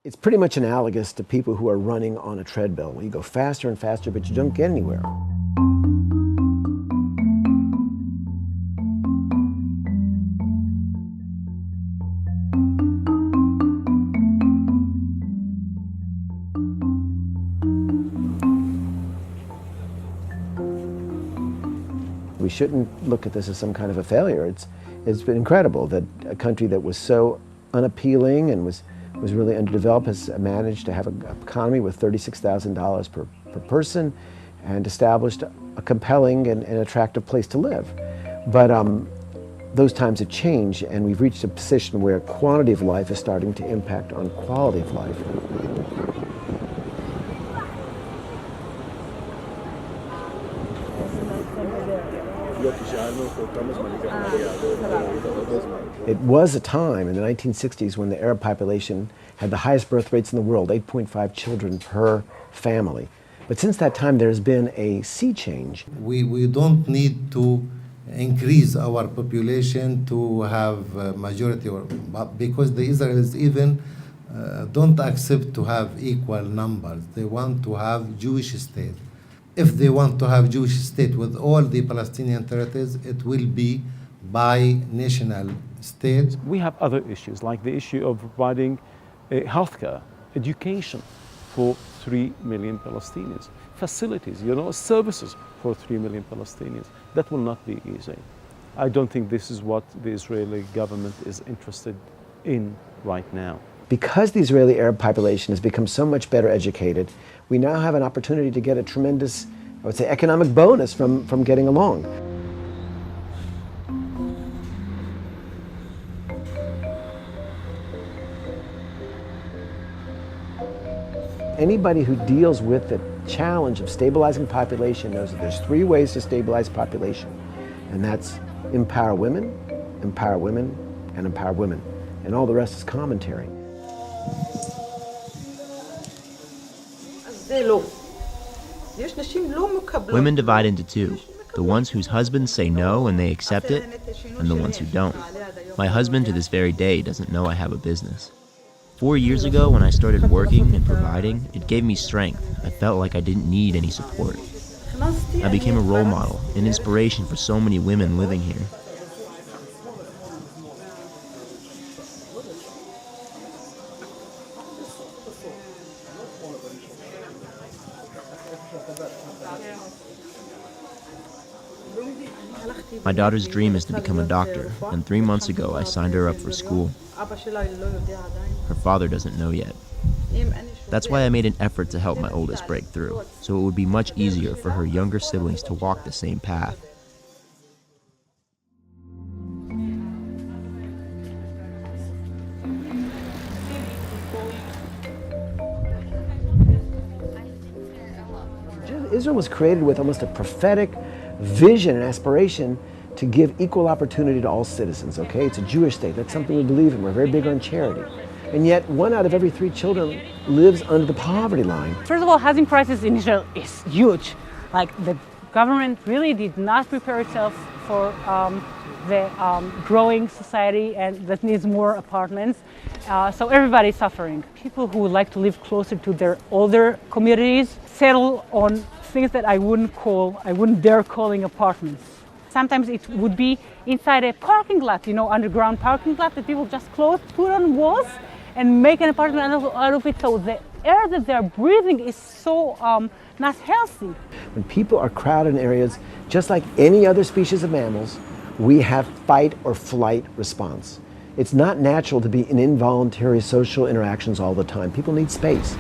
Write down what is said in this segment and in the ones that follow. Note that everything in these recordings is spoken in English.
It's pretty much analogous to people who are running on a treadmill. You go faster and faster, but you don't get anywhere. We shouldn't look at this as some kind of a failure. It's been incredible that a country that was so unappealing and was really underdeveloped has managed to have an economy with $36,000 per person and established a compelling and attractive place to live. But those times have changed, and we've reached a position where quantity of life is starting to impact on quality of life. It was a time in the 1960s when the Arab population had the highest birth rates in the world, 8.5 children per family. But since that time, there's been a sea change. We don't need to increase our population to have a majority, because the Israelis even don't accept to have equal numbers. They want to have Jewish state. If they want to have Jewish state with all the Palestinian territories, it will be by national state. We have other issues, like the issue of providing healthcare, education for 3 million Palestinians, facilities, services for 3 million Palestinians. That will not be easy. I don't think this is what the Israeli government is interested in right now. Because the Israeli Arab population has become so much better educated, we now have an opportunity to get a tremendous, I would say, economic bonus from getting along. Anybody who deals with the challenge of stabilizing population knows that there's 3 ways to stabilize population, and that's empower women, and empower women, and all the rest is commentary. Women divide into 2, the ones whose husbands say no and they accept it, and the ones who don't. My husband to this very day doesn't know I have a business. 4 years ago, when I started working and providing, it gave me strength. I felt like I didn't need any support. I became a role model, an inspiration for so many women living here. My daughter's dream is to become a doctor, and 3 months ago I signed her up for school. Her father doesn't know yet. That's why I made an effort to help my oldest break through, so it would be much easier for her younger siblings to walk the same path. Israel was created with almost a prophetic vision and aspiration to give equal opportunity to all citizens, okay? It's a Jewish state. That's something we believe in. We're very big on charity. And yet, 1 out of every 3 children lives under the poverty line. First of all, housing crisis in Israel is huge. Like, the government really did not prepare itself for the growing society and that needs more apartments. So everybody's suffering. People who would like to live closer to their older communities settle on things that I wouldn't dare calling apartments. Sometimes it would be inside a parking lot, underground parking lot that people just put on walls and make an apartment out of it. So the air that they're breathing is so not healthy. When people are crowded in areas, just like any other species of mammals, we have fight or flight response. It's not natural to be in involuntary social interactions all the time. People need space.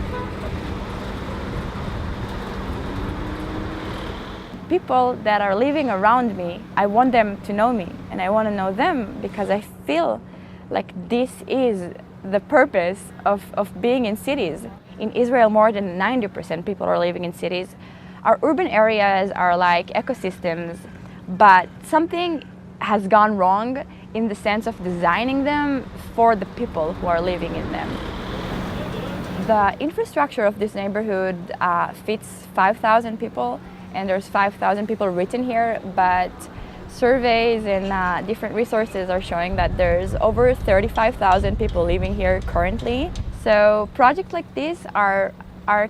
People that are living around me, I want them to know me, and I want to know them because I feel like this is the purpose of being in cities. In Israel, more than 90% people are living in cities. Our urban areas are like ecosystems, but something has gone wrong in the sense of designing them for the people who are living in them. The infrastructure of this neighborhood fits 5,000 people, and there's 5,000 people written here, but surveys and different resources are showing that there's over 35,000 people living here currently. So projects like this are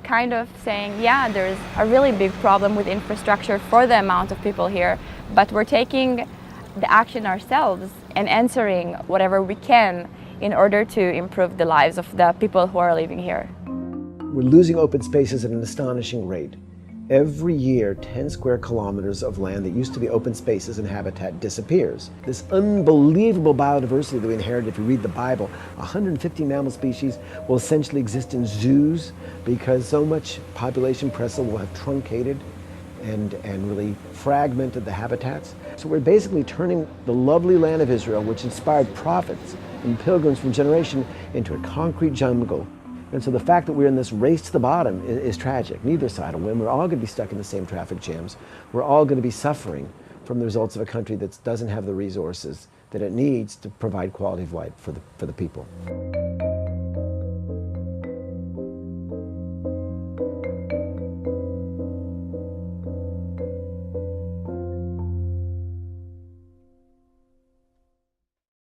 kind of saying, yeah, there's a really big problem with infrastructure for the amount of people here, but we're taking the action ourselves and answering whatever we can in order to improve the lives of the people who are living here. We're losing open spaces at an astonishing rate. Every year, 10 square kilometers of land that used to be open spaces and habitat disappears. This unbelievable biodiversity that we inherited, if you read the Bible, 150 mammal species will essentially exist in zoos because so much population pressure will have truncated and really fragmented the habitats. So we're basically turning the lovely land of Israel, which inspired prophets and pilgrims from generation, into a concrete jungle. And so the fact that we're in this race to the bottom is tragic. Neither side will win. We're all going to be stuck in the same traffic jams. We're all going to be suffering from the results of a country that doesn't have the resources that it needs to provide quality of life for the people.